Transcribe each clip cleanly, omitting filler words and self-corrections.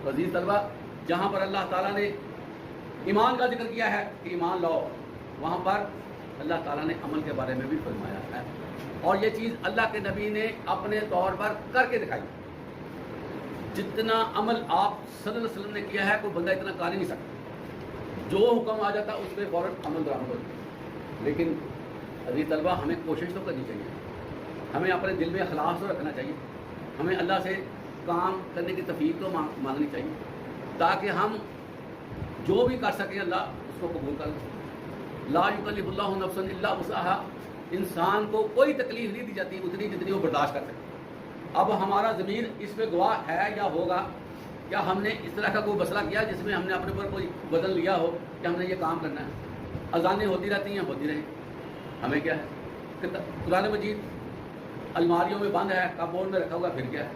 عزیز طلبہ، جہاں پر اللہ تعالیٰ نے ایمان کا ذکر کیا ہے کہ ایمان لاؤ، وہاں پر اللہ تعالیٰ نے عمل کے بارے میں بھی فرمایا ہے، اور یہ چیز اللہ کے نبی نے اپنے طور پر کر کے دکھائی۔ جتنا عمل آپ صلی اللہ علیہ وسلم نے کیا ہے کوئی بندہ اتنا کر ہی نہیں سکتا، جو حکم آ جاتا اس پہ فوراً عمل درآمد ہوتا۔ لیکن عزیز طلبہ، ہمیں کوشش تو کرنی چاہیے، ہمیں اپنے دل میں اخلاص تو رکھنا چاہیے، ہمیں اللہ سے کام کرنے کی توفیق تو مانگنی چاہیے، تاکہ ہم جو بھی کر سکیں اللہ اس کو قبول کر لیں۔ لا یکلف اللہ نفسا الا وسعها، انسان کو کوئی تکلیف نہیں دی جاتی اتنی جتنی وہ برداشت کر سکے۔ اب ہمارا ضمیر اس پہ گواہ ہے یا ہوگا کیا ہم نے اس طرح کا کوئی مسئلہ کیا جس میں ہم نے اپنے اوپر کوئی بدل لیا ہو کہ ہم نے یہ کام کرنا ہے؟ اذانیں ہوتی رہتی ہیں، ہوتی رہیں، ہمیں کیا ہے؟ قرآن مجید الماریوں میں بند ہے، کپبورڈ میں رکھا ہوا، پھر کیا ہے؟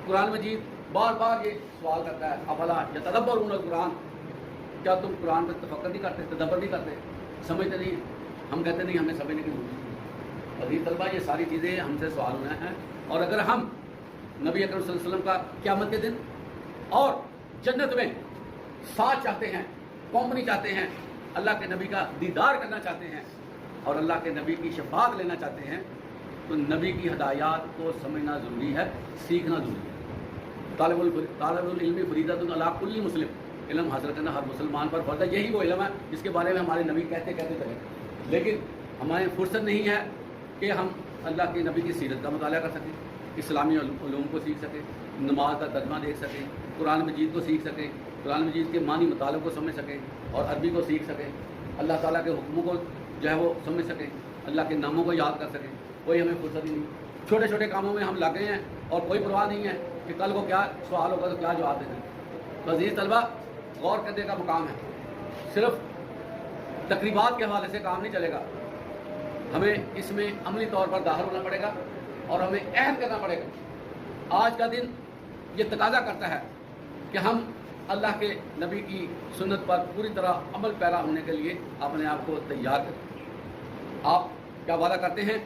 قرآن مجید بار بار یہ سوال کرتا ہے، افلا یتدبرون القرآن، کیا تم قرآن پہ تفکر نہیں کرتے، تدبر نہیں کرتے، سمجھتے نہیں؟ ہم کہتے نہیں، ہمیں سمجھنے کی ضرورت ہے۔ عزیز طلبہ، یہ ساری چیزیں ہم سے سوال ہونا ہے، اور اگر ہم نبی اکرم صلی اللہ علیہ وسلم کا قیامت کے دن اور جنت میں ساتھ چاہتے ہیں، کمپنی چاہتے ہیں، اللہ کے نبی کا دیدار کرنا چاہتے ہیں اور اللہ کے نبی کی شفاعت لینا چاہتے ہیں، تو نبی کی ہدایات کو سمجھنا ضروری ہے، سیکھنا ضروری ہے۔ طالب العلم فریضۃ علی کل مسلم، علم حاصل کرنا ہر مسلمان پر فرض ہے۔ یہی وہ علم ہے جس کے بارے میں ہمارے نبی کہتے چلے، لیکن ہمارے فرصت نہیں ہے کہ ہم اللہ کے نبی کی سیرت کا مطالعہ کر سکیں، اسلامی علوم کو سیکھ سکیں، نماز کا ترجمہ دیکھ سکیں، قرآن مجید کو سیکھ سکیں، قرآن مجید کے معنی مطالب کو سمجھ سکیں اور عربی کو سیکھ سکیں، اللہ تعالیٰ کے حکموں کو جو ہے وہ سمجھ سکیں، اللہ کے ناموں کو یاد کر سکیں۔ کوئی ہمیں فرصت ہی نہیں، چھوٹے چھوٹے کاموں میں ہم لگے ہیں اور کوئی پرواہ نہیں ہے کہ کل کو کیا سوال ہوگا تو کیا جواب دیں گے۔ تو عزیز طلبہ، غور کرنے کا مقام ہے، صرف تقریبات کے حوالے سے کام نہیں چلے گا، ہمیں اس میں عملی طور پر داخل ہونا پڑے گا اور ہمیں عہد کرنا پڑے گا۔ آج کا دن یہ تقاضا کرتا ہے کہ ہم اللہ کے نبی کی سنت پر پوری طرح عمل پیرا ہونے کے لیے اپنے آپ کو تیار کریں۔ آپ کیا وعدہ کرتے ہیں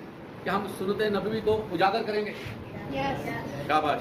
کہ ہم سنت نبوی کو اجاگر کریں گے؟ شاباش۔